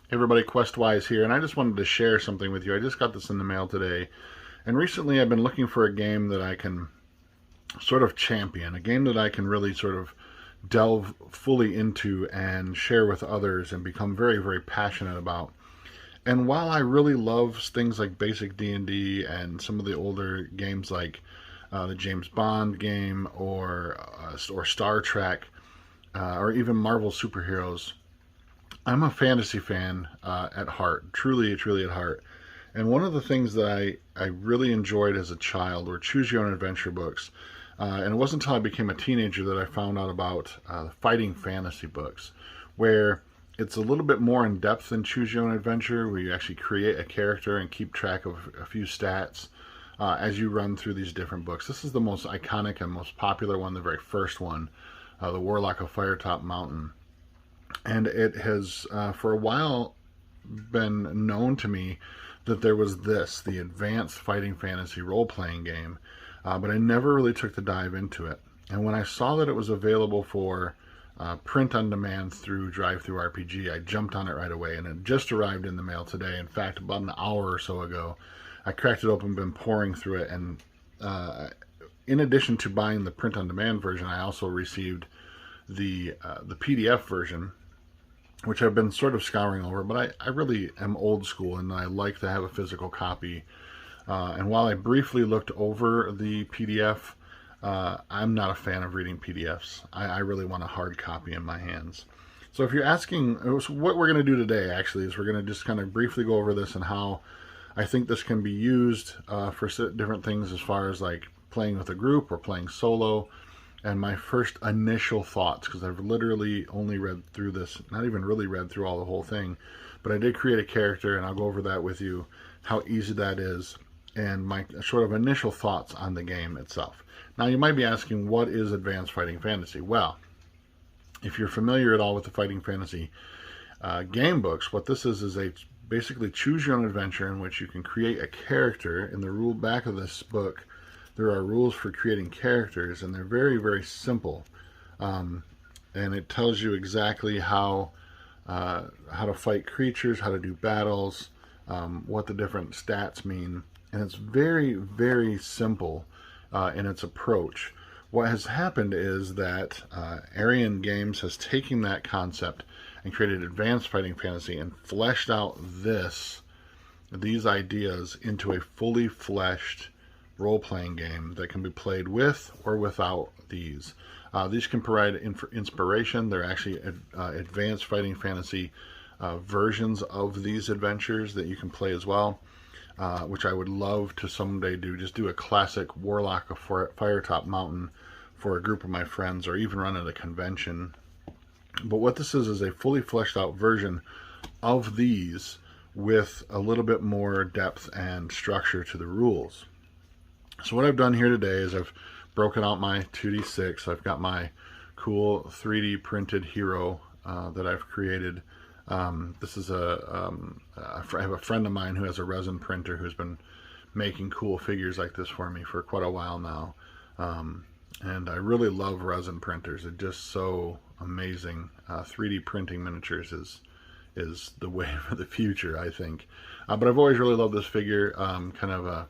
Hey everybody, Questwise here, and I just wanted to share something with you. I just got this in the mail today, and recently I've been looking for a game that I can sort of champion, a game that I can really sort of delve fully into and share with others and become very, very passionate about. And while I really love things like basic D&D and some of the older games like the James Bond game or Star Trek or even Marvel superheroes, I'm a fantasy fan at heart, truly, truly at heart. And one of the things that I really enjoyed as a child were choose your own adventure books. And it wasn't until I became a teenager that I found out about fighting fantasy books, where it's a little bit more in depth than choose your own adventure, where you actually create a character and keep track of a few stats as you run through these different books. This is the most iconic and most popular one, the very first one, the Warlock of Firetop Mountain. And it has, for a while, been known to me that there was the advanced fighting fantasy role playing game, but I never really took the dive into it. And when I saw that it was available for print on demand through DriveThruRpg, I jumped on it right away, and it just arrived in the mail today. In fact, about an hour or so ago, I cracked it open, been pouring through it, and in addition to buying the print on demand version, I also received the PDF version, which I've been sort of scouring over, but I really am old school and I like to have a physical copy. And while I briefly looked over the PDF, I'm not a fan of reading PDFs. I really want a hard copy in my hands. So if you're asking, what we're going to do today actually is we're going to just kind of briefly go over this and how I think this can be used for different things as far as like playing with a group or playing solo, and my first initial thoughts, because I've literally only read through this, not even really read through all the whole thing, but I did create a character, and I'll go over that with you, how easy that is, and my sort of initial thoughts on the game itself. Now, you might be asking, what is Advanced Fighting Fantasy? Well, if you're familiar at all with the Fighting Fantasy game books, what this is a basically choose your own adventure in which you can create a character. In the rule back of this book, there are rules for creating characters, and they're very, very simple. And it tells you exactly how to fight creatures, how to do battles, what the different stats mean. And it's very, very simple in its approach. What has happened is that Arian Games has taken that concept and created Advanced Fighting Fantasy and fleshed out these ideas into a fully fleshed role-playing game that can be played with or without these. These can provide inspiration. They're actually advanced fighting fantasy versions of these adventures that you can play as well, which I would love to someday do. Just do a classic Warlock of Firetop Mountain for a group of my friends, or even run at a convention. But what this is a fully fleshed out version of these with a little bit more depth and structure to the rules. So what I've done here today is I've broken out my 2d6. I've got my cool 3D printed hero that I've created. This is I have a friend of mine who has a resin printer who's been making cool figures like this for me for quite a while now. And I really love resin printers. They're just so amazing. 3D printing miniatures is the way for the future, I think. But I've always really loved this figure, kind of a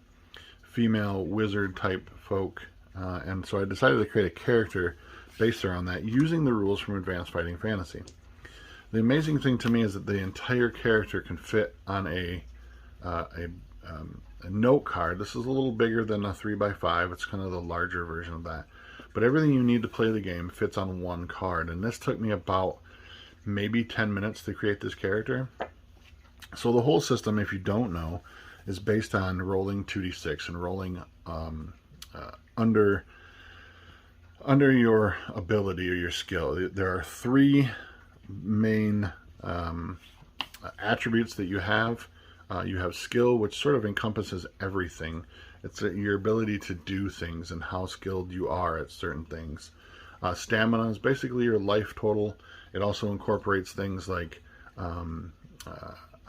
female wizard type folk, and so I decided to create a character based around that using the rules from Advanced Fighting Fantasy. The amazing thing to me is that the entire character can fit on a note card. This is a little bigger than a 3x5. It's kind of the larger version of that, but everything you need to play the game fits on one card, and this took me about maybe 10 minutes to create this character. So the whole system, if you don't know, is based on rolling 2d6 and rolling under your ability or your skill. There are three main attributes that you have. You have skill, which sort of encompasses everything. It's your ability to do things and how skilled you are at certain things. Stamina is basically your life total. It also incorporates things like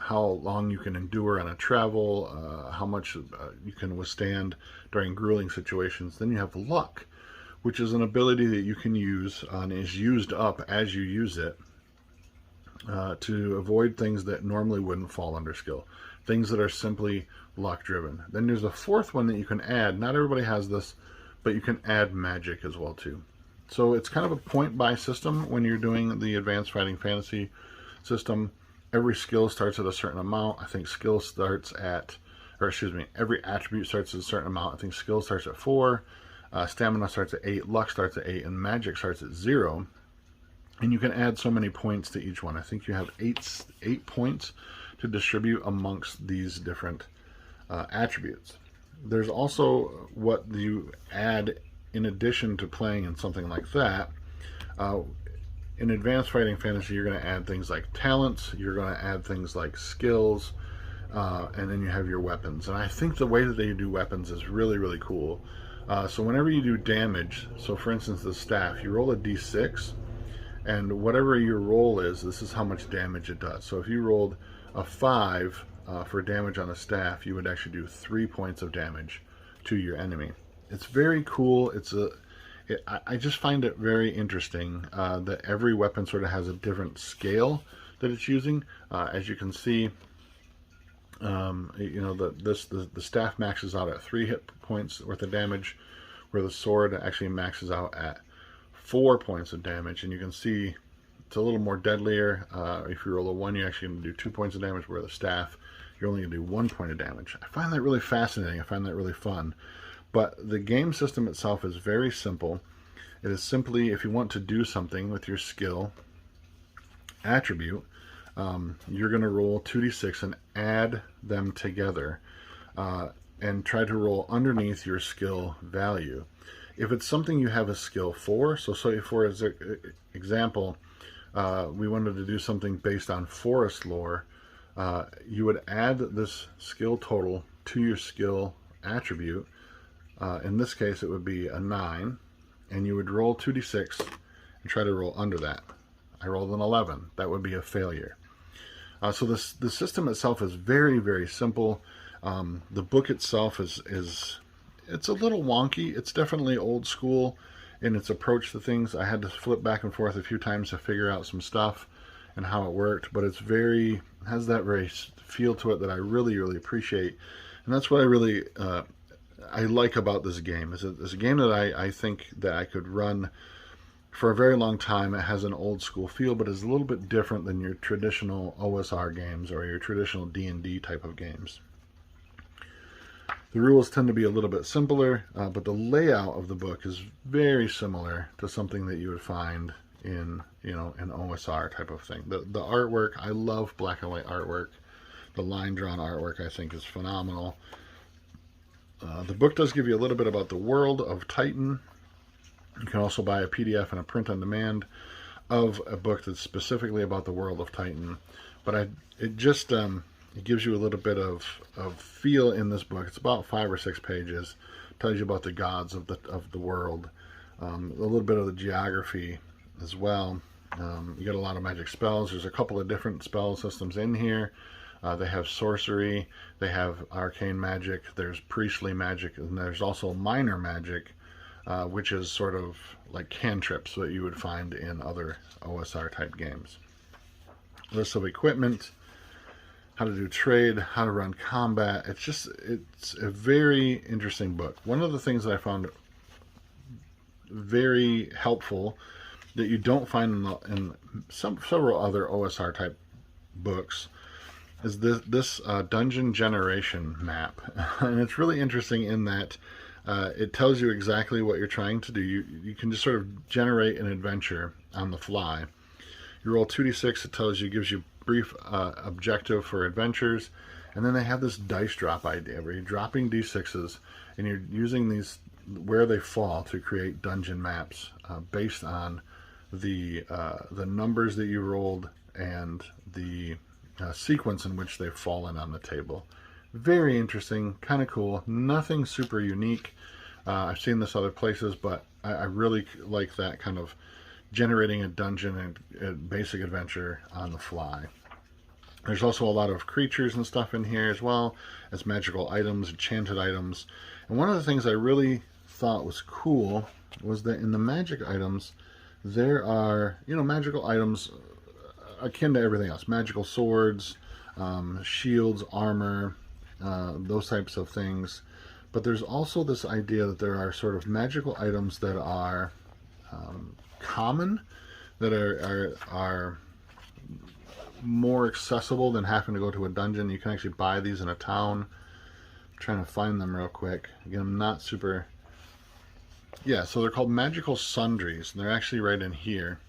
how long you can endure on a travel, how much you can withstand during grueling situations. Then you have luck, which is an ability that you can use and is used up as you use it. to avoid things that normally wouldn't fall under skill, things that are simply luck driven. Then there's a fourth one that you can add. Not everybody has this, but you can add magic as well too. So it's kind of a point buy system when you're doing the Advanced Fighting Fantasy system. Every skill starts at a certain amount. I think skill starts at, or excuse me, every attribute starts at a certain amount. I think skill starts at 4, stamina starts at 8, luck starts at 8, and magic starts at 0. And you can add so many points to each one. I think you have eight points to distribute amongst these different attributes. There's also what you add in addition to playing in something like that. In Advanced Fighting Fantasy, you're going to add things like talents, you're going to add things like skills, and then you have your weapons. And I think the way that they do weapons is really, really cool. So whenever you do damage, so for instance the staff, you roll a d6, and whatever your roll is, this is how much damage it does. So if you rolled a 5 for damage on a staff, you would actually do 3 points of damage to your enemy. It's very cool. I just find it very interesting that every weapon sort of has a different scale that it's using. As you can see, the staff maxes out at 3 hit points worth of damage, where the sword actually maxes out at 4 points of damage. And you can see it's a little more deadlier. If you roll a 1, you're actually going to do 2 points of damage, where the staff, you're only going to do 1 point of damage. I find that really fascinating. I find that really fun. But the game system itself is very simple. It is simply, if you want to do something with your skill attribute, you're going to roll 2d6 and add them together and try to roll underneath your skill value. If it's something you have a skill for, so for example, we wanted to do something based on forest lore, you would add this skill total to your skill attribute. In this case, it would be a 9, and you would roll 2d6 and try to roll under that. I rolled an 11. That would be a failure. So the system itself is very, very simple. The book itself it's a little wonky. It's definitely old school in its approach to things. I had to flip back and forth a few times to figure out some stuff and how it worked, but has that very feel to it that I really, really appreciate. And that's what I really I like about this game. It's a game that I think that I could run for a very long time. It has an old school feel, but is a little bit different than your traditional OSR games or your traditional D&D type of games. The rules tend to be a little bit simpler, but the layout of the book is very similar to something that you would find in an OSR type of thing. The artwork, I love black and white artwork. The line drawn artwork I think is phenomenal. The book does give you a little bit about the world of Titan. You can also buy a PDF and a print on demand of a book that's specifically about the world of Titan. But it gives you a little bit of feel in this book. It's about 5 or 6 pages. It tells you about the gods of the world, a little bit of the geography as well. You get a lot of magic spells. There's a couple of different spell systems in here. They have sorcery, they have arcane magic, there's priestly magic, and there's also minor magic, which is sort of like cantrips that you would find in other OSR type games. List of equipment, how to do trade, how to run combat. It's a very interesting book. One of the things that I found very helpful that you don't find in several other OSR type books is this dungeon generation map. And it's really interesting in that it tells you exactly what you're trying to do. You can just sort of generate an adventure on the fly. You roll 2d6, gives you brief objective for adventures, and then they have this dice drop idea where you're dropping d6s and you're using these where they fall to create dungeon maps based on the numbers that you rolled and the sequence in which they've fallen on the table. Very interesting, kind of cool. Nothing super unique. I've seen this other places, but I really like that kind of generating a dungeon and basic adventure on the fly. There's also a lot of creatures and stuff in here as well as magical items, enchanted items. And one of the things I really thought was cool was that in the magic items, there are, magical items akin to everything else. Magical swords, shields, armor, those types of things. But there's also this idea that there are sort of magical items that are common, that are more accessible than having to go to a dungeon. You can actually buy these in a town. I'm trying to find them real quick. Again, I'm not super... Yeah, so they're called magical sundries, and they're actually right in here.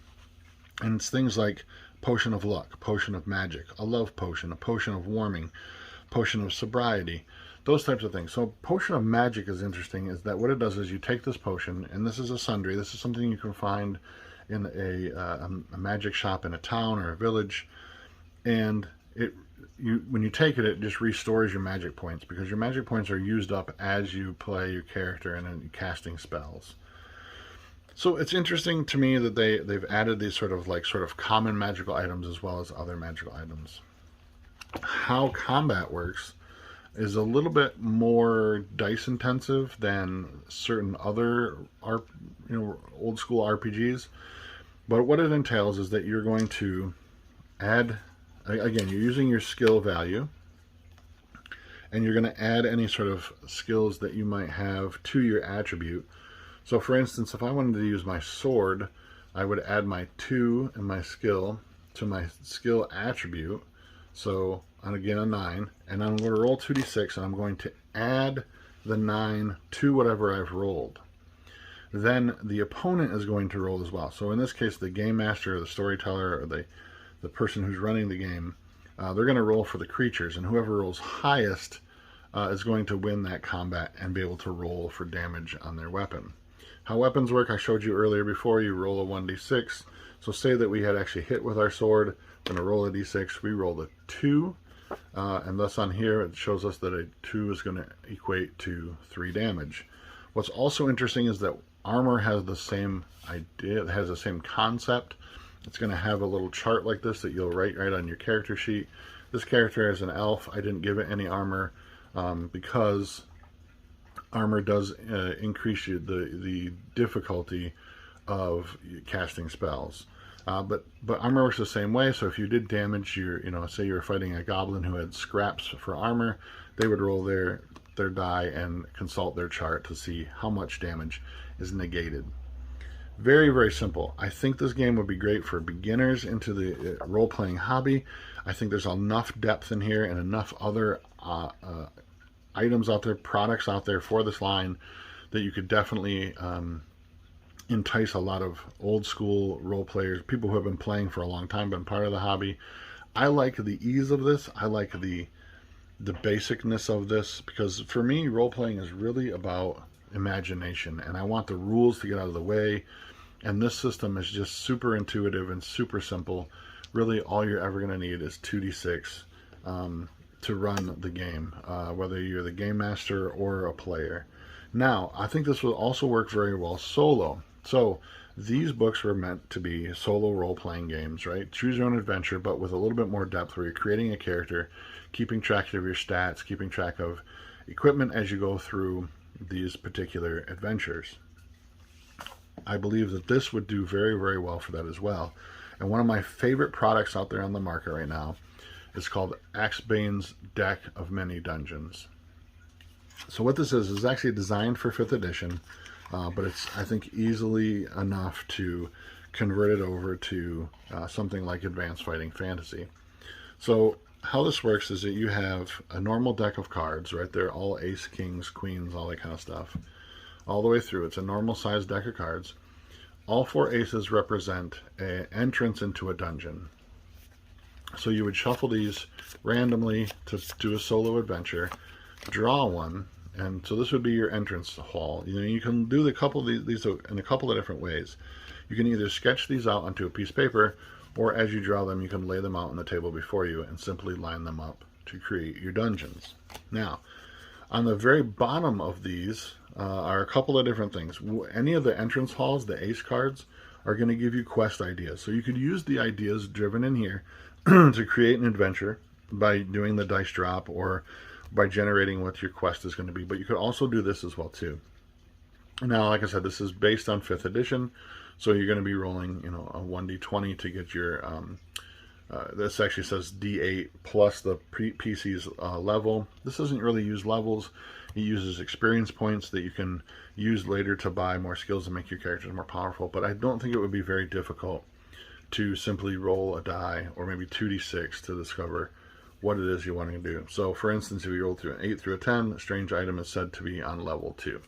And it's things like potion of luck, potion of magic, a love potion, a potion of warming, potion of sobriety, those types of things. So potion of magic is interesting, is that what it does is you take this potion, and this is a sundry. This is something you can find in a magic shop in a town or a village, and when you take it, it just restores your magic points, because your magic points are used up as you play your character and casting spells. So it's interesting to me that they've added these sort of common magical items as well as other magical items. How combat works is a little bit more dice intensive than certain other old school RPGs. But what it entails is that you're going to add, again, you're using your skill value, and you're going to add any sort of skills that you might have to your attribute. So for instance, if I wanted to use my sword, I would add my 2 and my skill to my skill attribute. So, and again, a 9, and I'm going to roll 2d6, and I'm going to add the 9 to whatever I've rolled. Then the opponent is going to roll as well. So in this case, the game master or the storyteller or the person who's running the game, they're going to roll for the creatures, and whoever rolls highest is going to win that combat and be able to roll for damage on their weapon. How weapons work, I showed you earlier before. You roll a 1d6. So say that we had actually hit with our sword. We're going to roll a d6. We rolled a 2. And thus on here, it shows us that a 2 is going to equate to 3 damage. What's also interesting is that armor has the same idea. It has the same concept. It's going to have a little chart like this that you'll write right on your character sheet. This character is an elf. I didn't give it any armor because armor does increase the difficulty of casting spells. But armor works the same way. So if you did damage, say you were fighting a goblin who had scraps for armor, they would roll their die and consult their chart to see how much damage is negated. Very, very simple. I think this game would be great for beginners into the role-playing hobby. I think there's enough depth in here and enough other items out there, products out there for this line, that you could definitely entice a lot of old school role players, people who have been playing for a long time, been part of the hobby. I like the ease of this. I like the basicness of this, because for me, role playing is really about imagination, and I want the rules to get out of the way. And this system is just super intuitive and super simple. Really, all you're ever going to need is 2d6 to run the game, whether you're the game master or a player. Now, I think this will also work very well solo. So these books were meant to be solo role-playing games, right? Choose your own adventure, but with a little bit more depth, where you're creating a character, keeping track of your stats, keeping track of equipment as you go through these particular adventures. I believe that this would do very, very well for that as well. And one of my favorite products out there on the market right now is called Axebane's Deck of Many Dungeons. So what this is actually designed for 5th edition, but it's, I think, easily enough to convert it over to something like Advanced Fighting Fantasy. So how this works is that you have a normal deck of cards, right? They're all ace, kings, queens, all that kind of stuff, all the way through. It's a normal sized deck of cards. All 4 aces represent an entrance into a dungeon. So you would shuffle these randomly to do a solo adventure, draw one, and so this would be your entrance hall. You can do a couple of these in a couple of different ways. You can either sketch these out onto a piece of paper, or as you draw them, you can lay them out on the table before you and simply line them up to create your dungeons. Now, on the very bottom of these are a couple of different things. Any of the entrance halls, the ace cards, are going to give you quest ideas. So you could use the ideas driven in here to create an adventure by doing the dice drop or by generating what your quest is going to be. But you could also do this as well too. Now, like I said, this is based on 5th edition, so you're going to be rolling, a 1d20 to get your This actually says D8 plus the PC's level. This doesn't really use levels. It uses experience points that you can use later to buy more skills and make your characters more powerful. But I don't think it would be very difficult to simply roll a die, or maybe 2d6, to discover what it is you want to do. So for instance, if you roll through an 8 through a 10, a strange item is said to be on level 2.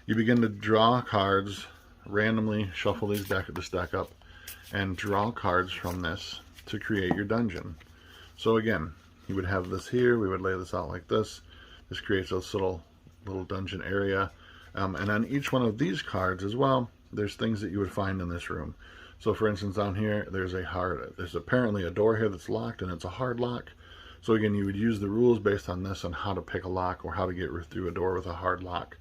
You begin to draw cards, randomly shuffle this deck up, and draw cards from this to create your dungeon. So again, you would have this here, we would lay this out like this. This creates this little dungeon area. And on each one of these cards as well, there's things that you would find in this room. So for instance, down here, there's apparently a door here that's locked, and it's a hard lock. So again, you would use the rules based on this on how to pick a lock or how to get through a door with a hard lock.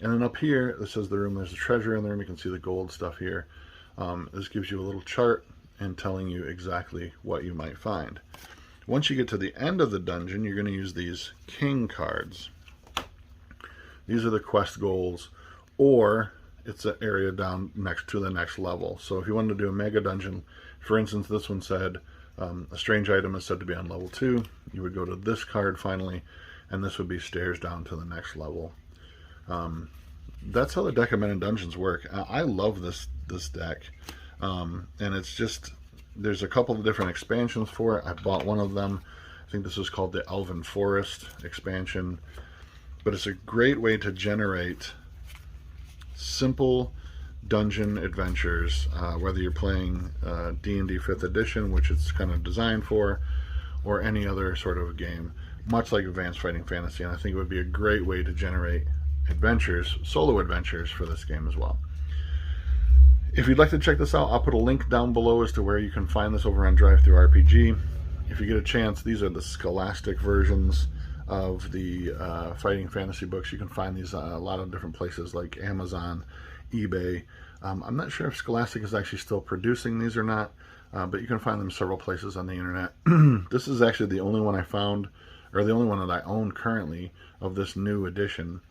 And then up here, this is the room, there's a treasure in there, and you can see the gold stuff here. This gives you a little chart and telling you exactly what you might find. Once you get to the end of the dungeon, you're going to use these king cards. These are the quest goals, or it's an area down next to the next level. So if you wanted to do a mega dungeon, for instance, this one said a strange item is said to be on level 2. You would go to this card finally, and this would be stairs down to the next level. That's how the deck of Men in Dungeons work. I love this deck, and it's just, there's a couple of different expansions for it. I bought one of them. I think this is called the Elven Forest expansion, but it's a great way to generate simple dungeon adventures, whether you're playing D&D 5th edition, which it's kind of designed for, or any other sort of game, much like Advanced Fighting Fantasy. And I think it would be a great way to generate adventures, solo adventures, for this game as well. If you'd like to check this out, I'll put a link down below as to where you can find this over on DriveThruRpg. If you get a chance, these are the Scholastic versions of the fighting fantasy books. You can find these a lot of different places like Amazon, eBay. I'm not sure if Scholastic is actually still producing these or not, but you can find them several places on the internet. This is actually the only one I found, or the only one that I own currently, of this new edition.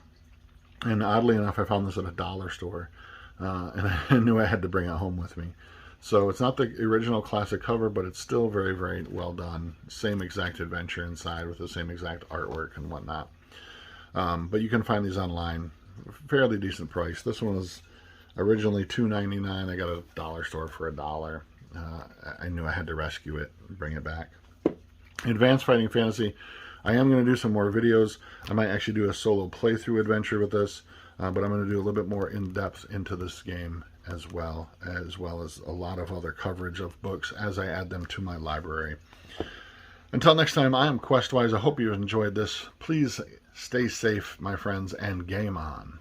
And oddly enough, I found this at a dollar store, and I knew I had to bring it home with me. So it's not the original classic cover, but it's still very, very well done. Same exact adventure inside with the same exact artwork and whatnot. But you can find these online, fairly decent price. This one was originally $2.99. I got a dollar store for $1. I knew I had to rescue it and bring it back. Advanced Fighting Fantasy, I am going to do some more videos. I might actually do a solo playthrough adventure with this, but I'm going to do a little bit more in-depth into this game as well as a lot of other coverage of books as I add them to my library. Until next time, I am Questwise. I hope you enjoyed this. Please stay safe, my friends, and game on.